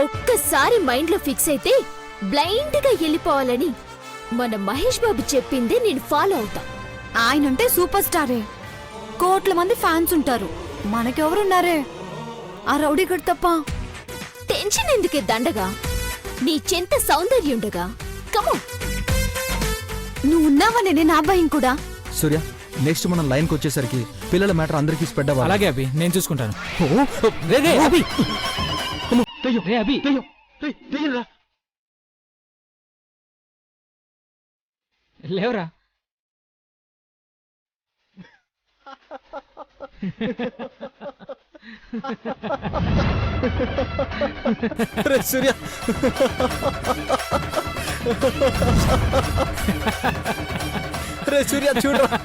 ఒక్కసారి మైండ్ లో ఫిక్స్ అయితే బ్లైండ్ గా వెళ్ళిపోవాలని మన మహేష్ బాబు చెప్పిందే నేను ఫాలో అవుతా. ఆయనంటే సూపర్ స్టారే, కోట్ల మంది ఫ్యాన్స్ ఉంటారు. మనకెవరున్నారే ఆ రౌడీ గడ్ తప్ప. టెన్షన్ ఎందుకే దండగా, నీ చెంత సౌందర్యుండగా. కమో నువ్వు ఉన్నావనే నా భయం కూడా. సూర్య, నెక్స్ట్ మనం లైన్కి వచ్చేసరికి పిల్లల మ్యాటర్ అందరికీ స్ప్రెడ్ అవ్వాలి. అలాగే అభి, నేను చూసుకుంటాను. లేవరా. సూర్య, రే సూర్య చూడరా.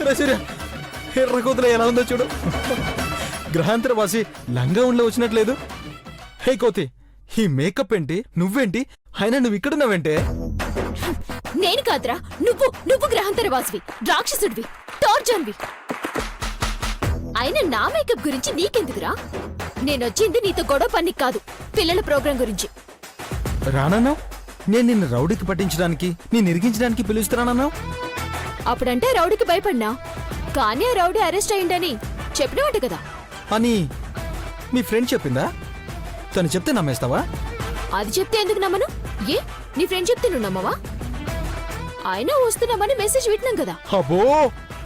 రే సూర్య, ఎర్ర కూతురు ఎలా ఉందో చూడు. గ్రహాంతర వాసి లంగా ఉండే వచ్చినట్లేదు. హే కోతి, ఈ మేకప్ ఏంటి, నువ్వేంటి, అయినా నువ్వు ఇక్కడున్నావేంటే? నేను కాదురా, నువ్వు గ్రహాంతర వాసివి, రాక్షసుడివి, టార్జన్వి. అయినా నా మేకప్ గురించి నీకెందుకురా? నేనొచ్చింది నీతో గొడవ పనికి కాదు, పిల్లల ప్రోగ్రాం గురించి. రానన్నావు, నేను నిన్ను రౌడీకి పట్టించడానికి, నేను ఇరిగించడానికి పిలుస్తున్నానన్నావు. అప్పుడంటే రౌడీకి భయపడినా, కానీ ఆ రౌడీ అరెస్ట్ అయిందని చెప్పినవాట కదా అని మీ ఫ్రెండ్ చెప్పిందా? తను చెప్తే నమ్మేస్తావా? అది చెప్తే ఎందుకు నమ్మను? ఏ నీ ఫ్రెండ్ చెప్తే నువ్వు నమ్మవా? అయినా వస్తున్నామని మెసేజ్ విట్టినాం కదా. అబ్బో,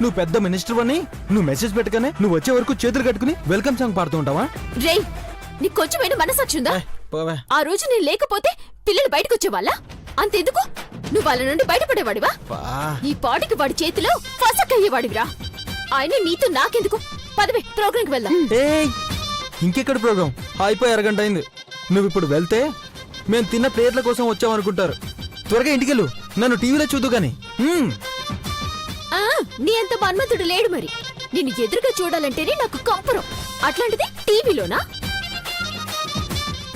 నువ్వు పెద్ద మినిస్టర్ అని నువ్వు మెసేజ్ పెట్టగానే నువ్వు వచ్చే వరకు చేతులు కట్టుకుని వెల్కమ్ సాంగ్ పాడుతూ ఉంటావా? రేయ్, నీకు కొంచెమైనా మనసాక్షుందా? ఆ రోజు నేను లేకపోతే పిల్లలు బయటకు వచ్చేవాళ్ళ? అంతెందుకు నువ్వు వాళ్ళ నుండి బయటపడేవాడివా? ఈ పాటికి వాడి చేతిలో ఫసకయ్యేవాడివిరా. ఆయన నీతో నాకెందుకు? పదవే, ప్రోగ్రాంకి వెళ్దాం. ఇంకెక్కడ ప్రోగ్రాం? అయిపోయి అరగంట అయింది. నువ్వు ఇప్పుడు వెళ్తే మేము తిన్న ప్లేట్ల కోసం వచ్చామనుకుంటారు. త్వరగా ఇంటికెళ్ళు, నన్ను టీవీలో చూద్దు గాని. నీ అంత మన్మధుడు లేడు మరి. నిన్ను ఎదురుగా చూడాలంటేనే నాకు కంపరం, అట్లాంటిది టీవీలోనా?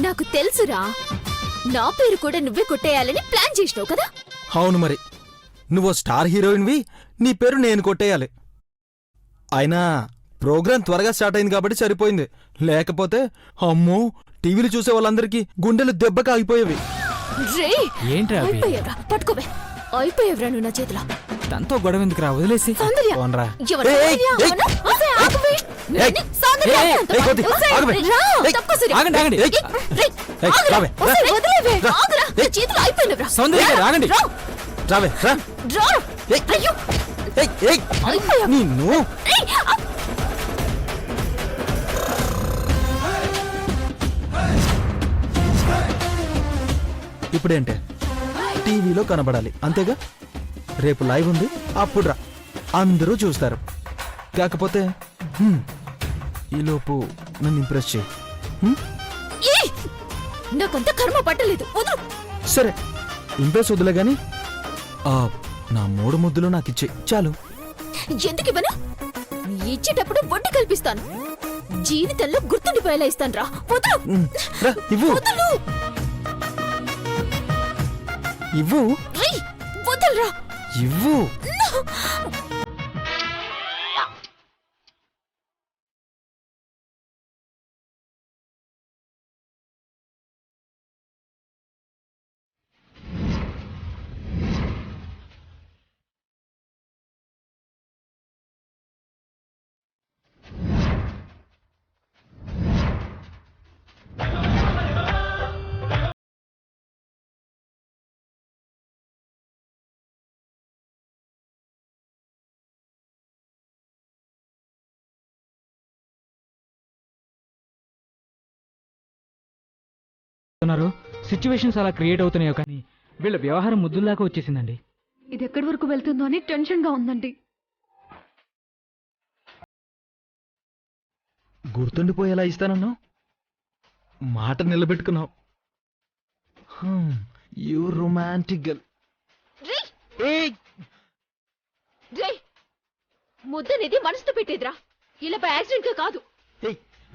నాకు తెలుసురా, నా పేరు కూడా నువ్వే కొట్టేయాలని ప్లాన్ చేసినావు కదా. అవును మరి, నువ్వు స్టార్ హీరోయిన్వి, నీ పేరు నేను కొట్టేయాలి. అయినా ప్రోగ్రాం త్వరగా స్టార్ట్ అయింది కాబట్టి సరిపోయింది. లేకపోతే అమ్మో, టీవీలు చూసే వాళ్ళందరికీ గుండెలు దెబ్బకి ఆగిపోయేవి. పట్టుకోవే, అయిపోయేవరా నువ్వు నా చేతిలో. తనతో గొడవ ఎందుకు రా, వదిలేసి. ఇప్పుడేంటే టీవీలో కనబడాలి అంతేగా? రేపు లైవ్ ఉంది, అప్పుడు రా, అందరూ చూస్తారు. కాకపోతే ఈలోపు నన్ను ఇంప్రెస్ చేయి. నాకంత కర్మ పట్టలేదు. సరే, ఇంప్రెస్ వద్దులే గాని నా 3 ముద్దులు నాకు ఇచ్చే చాలు. ఎందుకు ఇవ్వను? ఇచ్చేటప్పుడు వడ్డీ కల్పిస్తాను. జీవితంలో గుర్తుండిపోయేలా ఇస్తాను రా. ఇవ్వు ఇవ్వు వదలరా. ఇవ్వు. సిచ్యువేషన్స్ అలా క్రియేట్ అవుతున్నాయో కానీ వీళ్ళ వ్యవహారం ముద్దుల్లాగా వచ్చేసిందండి. ఇది ఎక్కడి వరకు వెళ్తుందో అని టెన్షన్ గా ఉందండి. గుర్తుండిపోయేలా ఇస్తానన్నావు, మాట నిలబెట్టుకున్నావు. You romantic girl. ముద్దనేది మనసుతో పెట్టేదిరా, ఇలా బై యాక్సిడెంట్ గా కాదు.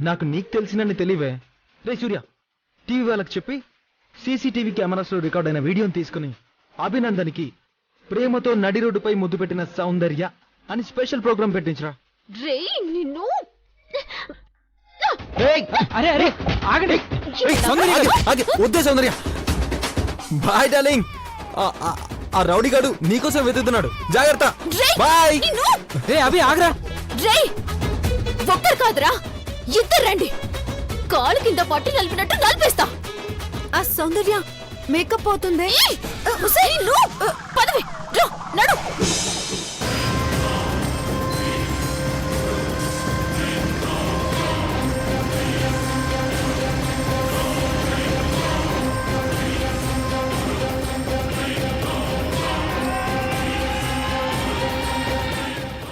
నాకు నీకు తెలిసినని తెలివే. రే సూర్య, టీవీ వాళ్ళకి చెప్పి సీసీటీవీ కెమెరాస్ లో రికార్డ్ అయిన వీడియోని తీసుకుని అభినందన్కి ప్రేమతో నడి రోడ్డుపై ముద్దు పెట్టిన సౌందర్య అని స్పెషల్ ప్రోగ్రాం పెట్టించరా. రే నిన్ను అరే అరే ఆగండి. వద్దే సౌందర్య. Bye darling. ఆ రౌడీ గాడు నీకోసం వెతుకుతున్నాడు, జాగ్రత్త. రేయ్, బాయ్. నిన్ను! అభి ఆగరా. రేయ్, ఒక్కరు కాదురా, ఇద్దరు రండి. కాలు కింద పట్టి నలిపినట్టు నలిపేస్తా. ఆ సౌందర్య మేకప్ పోతుంది. ఏయ్, ఒసేయ్, నిన్ను! పదవి, రా, నడు.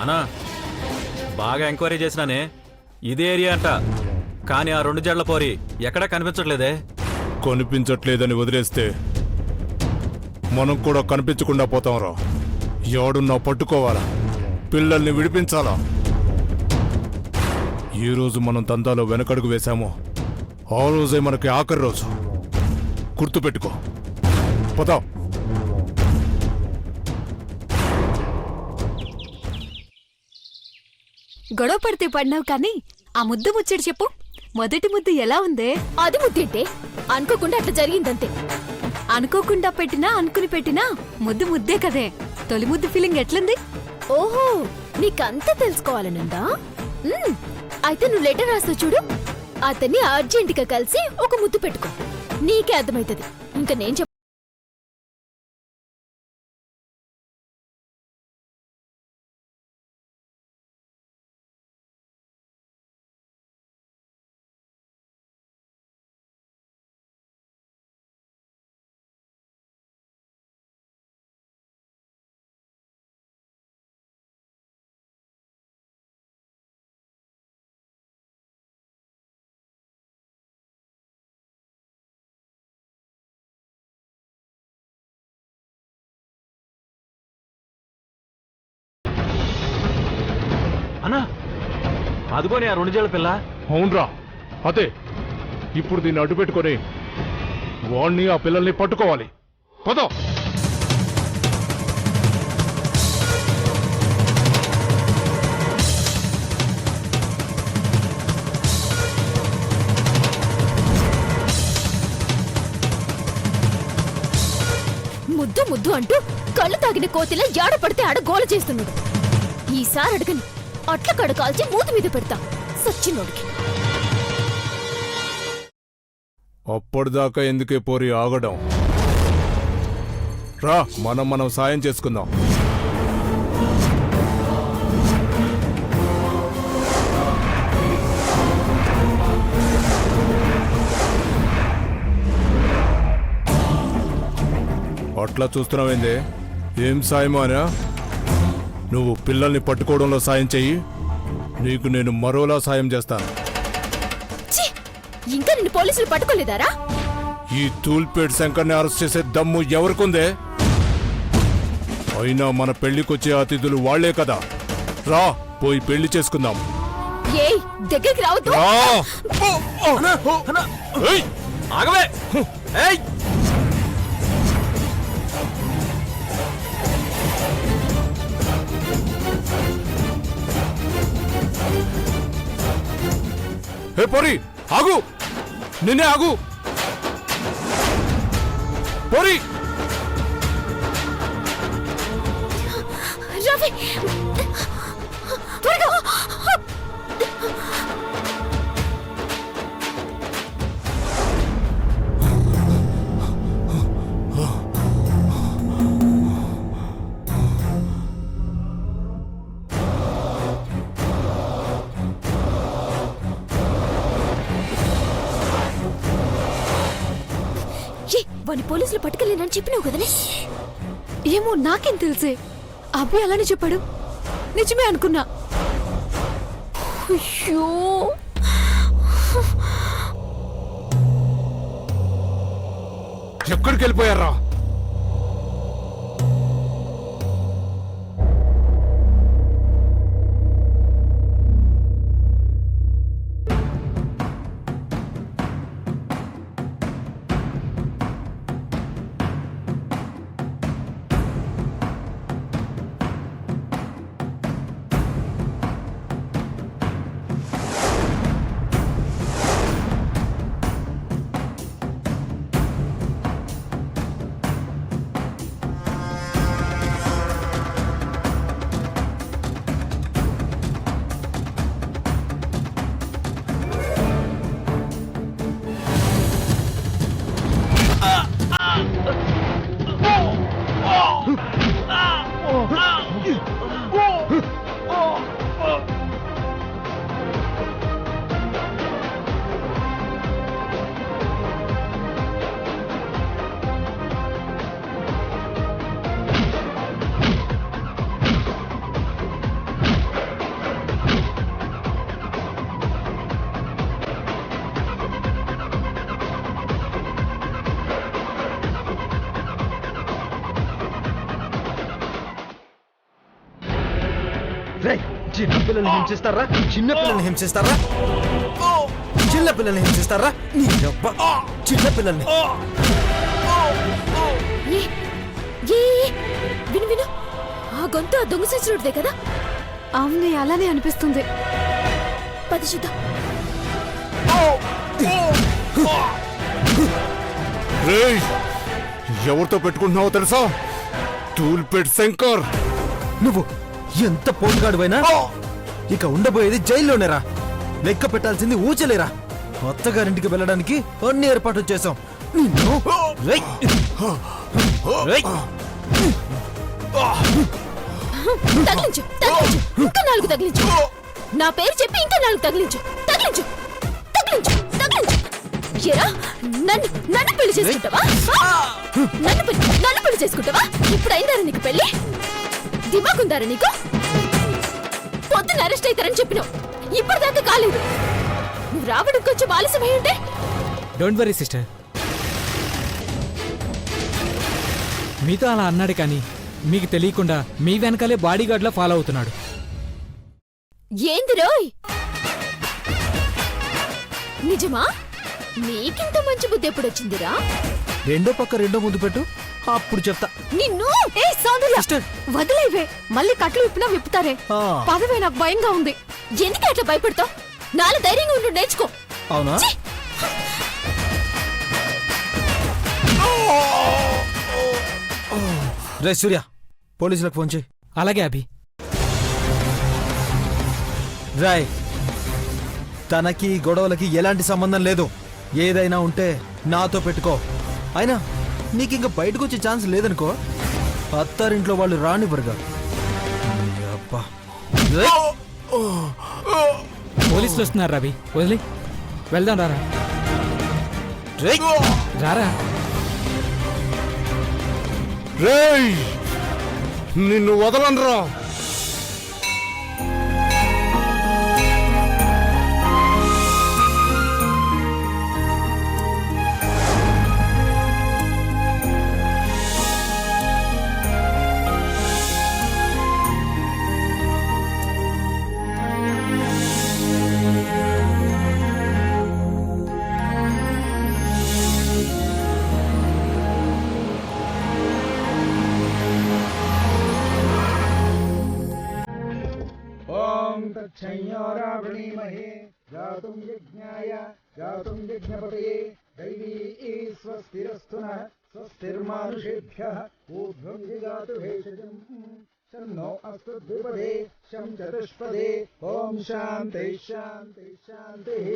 అన్నా బాగా ఎంక్వైరీ చేసినానే, ఇదే ఏరియా అంట. కానీ ఆ 2 జడ్ల పోరి ఎక్కడా కనిపించట్లేదే. కనిపించట్లేదని వదిలేస్తే మనం కూడా కనిపించకుండా పోతాంరా. ఎవడున్నా పట్టుకోవాలా, పిల్లల్ని విడిపించాలా. ఈ రోజు మనం దందాలో వెనకడుగు వేశామో ఆ రోజే మనకి ఆఖరి రోజు. గుర్తుపెట్టుకో. పోతాం. గొడవ పడితే పడినావు కానీ ఆ ముద్దు ముచ్చడి చెప్పు. మొదటి ముద్దు ఎలా ఉందే? అది ముద్దేంటే, అనుకోకుండా అట్లా జరిగిందంతే. అనుకోకుండా పెట్టినా అనుకుని పెట్టినా ముద్దు ముద్దే కదే. తొలి ముద్దు ఫీలింగ్ ఎట్లుంది? ఓహో, నీకంతా తెలుసుకోవాలనుందా? అయితే నువ్వు లెటర్ రాస్తావు చూడు, అతన్ని అర్జెంటుగా కలిసి ఒక ముద్దు పెట్టుకో. నీకే అర్థమైతది. ఇంకా నేను చెప్ప అన్నా అదిగోని ఆ 2 జడ్ల పిల్ల. అవునరా, అదే. ఇప్పుడు దీన్ని అడ్డు పెట్టుకొని వాణ్ణి ఆ పిల్లల్ని పట్టుకోవాలి. పద. ముద్దు ముద్దు అంటూ కళ్ళు తాగిన కోతిలా యాడ పడితే ఆడ గోల చేస్తున్నాడు. ఈసారి అడగని అట్ల కడు కాల్చి మూతి మీద పెడతా సచ్చినోడికి. అప్పటిదాకా ఎందుకే పోరి ఆగడం? రా, మనం సాయం చేసుకుందాం. అట్లా చూస్తున్నావేందే? ఏం సాయమో అనా? నువ్వు పిల్లల్ని పట్టుకోవడంలో సాయం చెయ్యి, నీకు నేను మరోలా సాయం చేస్తాను. ఛీ! ఇంకా నిన్ను పోలీసులు పట్టుకోలేదారా? ఈ తూల్పేట్ శంకర్ని అరెస్ట్ చేసే దమ్ము ఎవరికుందే? అయినా మన పెళ్లికొచ్చే అతిథులు వాళ్లే కదా. రా, పోయి పెళ్లి చేసుకుందాం. ఏయ్, దగ్గరికి రావద్దు. రా. ఏయ్, ఆగవే. ఏయ్, హే పోరి, ఆగు. నిన్నే ఆగు. పోరి. రవి, త్వరగా. వాని పోలీసులు పట్టుకెళ్ళినని చెప్పినావు కదనే. ఏమో నాకేం తెలిసే. అభి అలానే చెప్పాడు, నిజమే అనుకున్నా. అయ్యో, ఎక్కడికి వెళ్ళిపోయారా? పిల్లల్ని హింసిస్తారా? చిన్న పిల్లల్ని హింసిస్తారా? చిన్న పిల్లల్ని హింసిస్తారా? నీ అబ్బ చిన్న పిల్లల్ని. ఏ ఏ విను విను, ఆ గొంతు ఆ దొంగ సచ్చినోడిదే కదా. అవునే, అలానే అనిపిస్తుంది. పది చూద్దాం. రేయ్, ఎవరితో పెట్టుకుంటున్నావో తెలుసా? టూల్పేట్ శంకర్. నువ్వు ఎంత పోటుగాడువైనా ఇక ఉండబోయేది జైల్లోనేరా. లెక్క పెట్టాల్సింది ఊచలేరా. అత్తగారింటికి వెళ్ళడానికి అన్ని ఏర్పాట్లు చేశాం. నిన్ను రేయ్. రేయ్. తగిలించు తగిలించు, ఇంకా 4 తగిలించు. నా పేరు చెప్పి ఇంకా 4 తగిలించు. తగిలించు తగిలించు తగిలించు. ఎరా, నన్ను నన్ను పెళ్లి చేసుకుంటావా? నన్ను పెళ్లి చేసుకుంటావా? ఇప్పుడు అయిందారా నీకు పెళ్లి? దిమాకుందారా నీకు? పొద్దున్న అరెస్ట్ అవుతారని చెప్పినావు, ఇప్పటిదాకా కాలేదు. నువ్వు రావడం కొంచెం ఆలస్యమై ఉంటే. డోంట్ వరీ సిస్టర్, మీతో అలా అన్నాడు కానీ మీకు తెలియకుండా మీ వెనకాలే బాడీగార్డ్లా ఫాలో అవుతున్నాడు. ఏంది రోయ్? నిజమా? నీకింత మంచి బుద్ధి ఎప్పుడొచ్చిందిరా? రెండో పక్క రెండో ముందు పెట్టు, అప్పుడు చెప్తా. నిన్ను ఏ సౌందర్య, సిస్టర్. వదిలేవే. మళ్ళీ కట్లు విప్పినా విప్పుతారే. ఆ. పదవే, నాకు భయంగా ఉంది. ఎందుకు అట్లా భయపడతావు? నాలో ధైర్యంగా ఉండు, నేర్చుకో. అవునా? ఛీ! రే సూర్య, పోలీసులకు ఫోన్ చేయి. అలాగే అభి. రాయ్, తనకి గొడవలకి ఎలాంటి సంబంధం లేదు. ఏదైనా ఉంటే నాతో పెట్టుకో. అయినా నీకింక బయటకు వచ్చే ఛాన్స్ లేదనుకో, అత్తారింట్లో వాళ్ళు రానివ్వరుగా. అబ్బా. రేయ్. పోలీసులు వస్తున్నారు రవి, వదిలే వెళ్దాం. రారా రేయ్. రారా. రేయ్, నిన్ను వదలనరా. तच्छंयोरावृणीमहे गातुं यज्ञाय गातुं यज्ञपतये दैवी स्वस्तिरस्तु नः स्वस्तिर्मानुषेभ्यः ऊर्ध्वं जिगातु भेषजम् शन्नो अस्तु द्विपदे शं चतुष्पदे ॐ शान्तिः शान्तिः शान्तिः।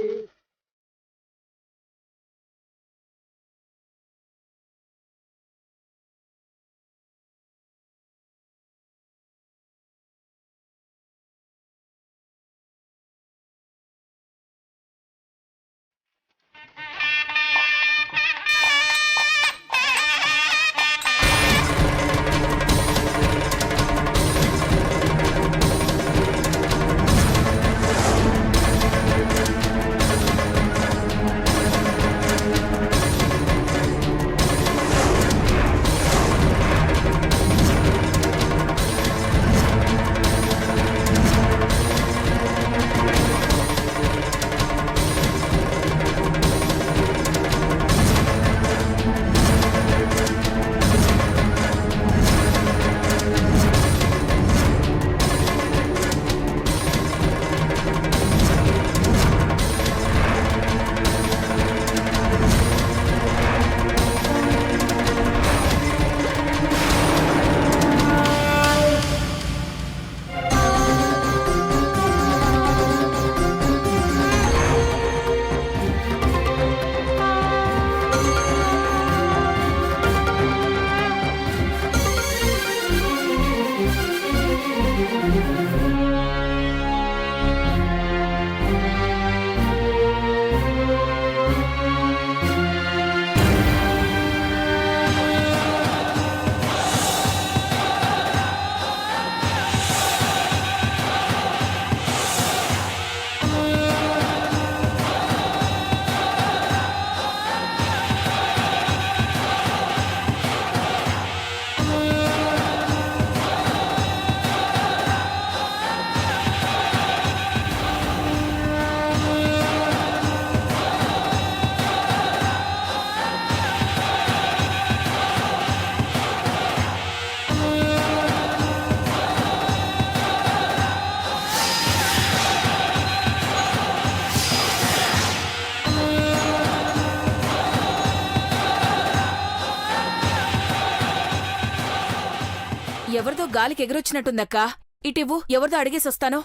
ఎవరిదో గాలికి ఎగురొచ్చినట్టుందక్కా. ఇటివ్వు, ఎవరిదో అడిగేసొస్తాను.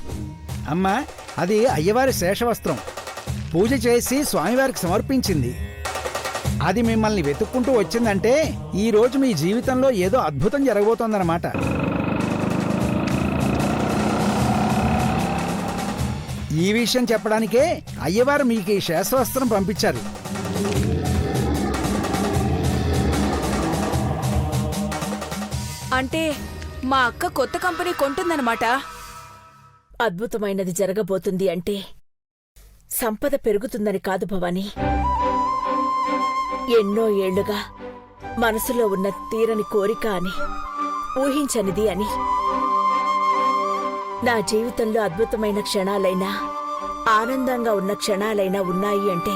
అమ్మా, అది అయ్యవారి శేషవస్త్రం. పూజ చేసి స్వామివారికి సమర్పించింది. అది మిమ్మల్ని వెతుక్కుంటూ వచ్చిందంటే ఈ రోజు మీ జీవితంలో ఏదో అద్భుతం జరగబోతోందన్నమాట. ఈ విషయం చెప్పడానికే అయ్యవారు మీకు ఈ శేషవస్త్రం పంపించారు. అంటే మా అక్క కొత్త కంపెనీ కొంటుందన్నమాట. అద్భుతమైనది జరగబోతుంది అంటే సంపద పెరుగుతుందని కాదు భవానీ. ఎన్నో ఏళ్లుగా మనసులో ఉన్న తీరని కోరిక అని, ఊహించనిది అని. నా జీవితంలో అద్భుతమైన క్షణాలైనా, ఆనందంగా ఉన్న క్షణాలైనా ఉన్నాయి అంటే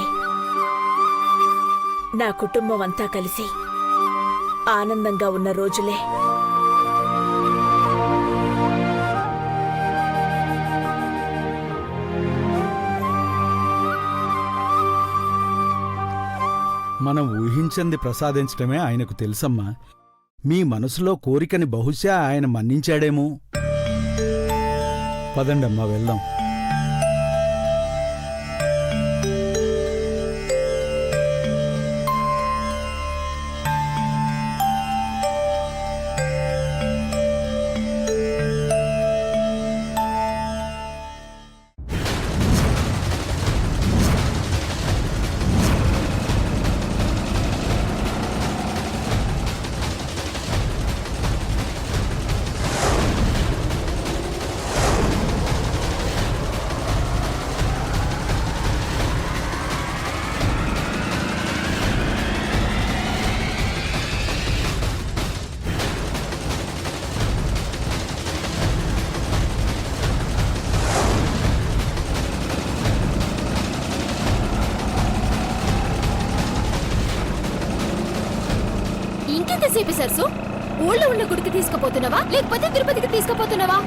నా కుటుంబం అంతా కలిసి ఆనందంగా ఉన్న రోజులే. మనం ఊహించింది ప్రసాదించటమే ఆయనకు తెలుసమ్మా. మీ మనసులో కోరికని బహుశా ఆయన మన్నించాడేమో. పదండమ్మా, వెళ్దాం. ఇంకెంతసేపు సరసు? ఊళ్ళో ఉన్న గుడికి తీసుకుపోతున్నావా లేకపోతే తిరుపతికి తీసుకుపోతున్నావా?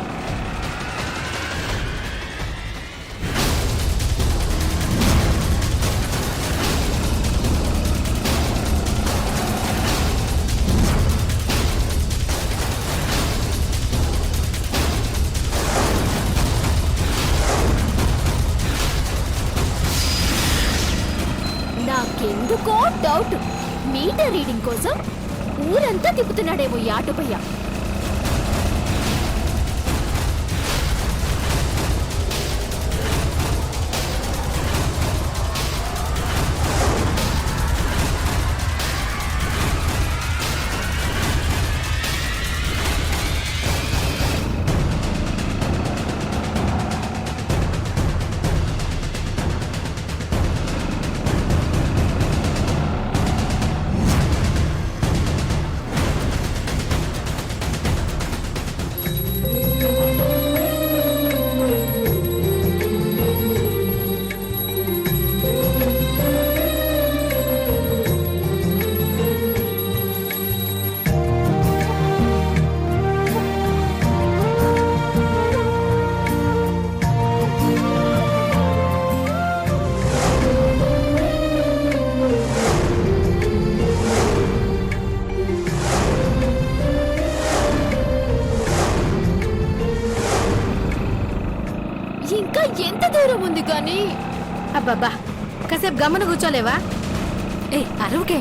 నాకెందుకో డౌట్. మీటర్ రీడింగ్ కోసం ఊరంతా తిప్పుతున్నాడేమో ఈ ఆటోపయ్య. ఇంకా ఎంత దూరం ఉంది కానీ? అబ్బబ్బా, కాసేపు గమ్మున కూర్చోలేవా? ఏ అరవకే.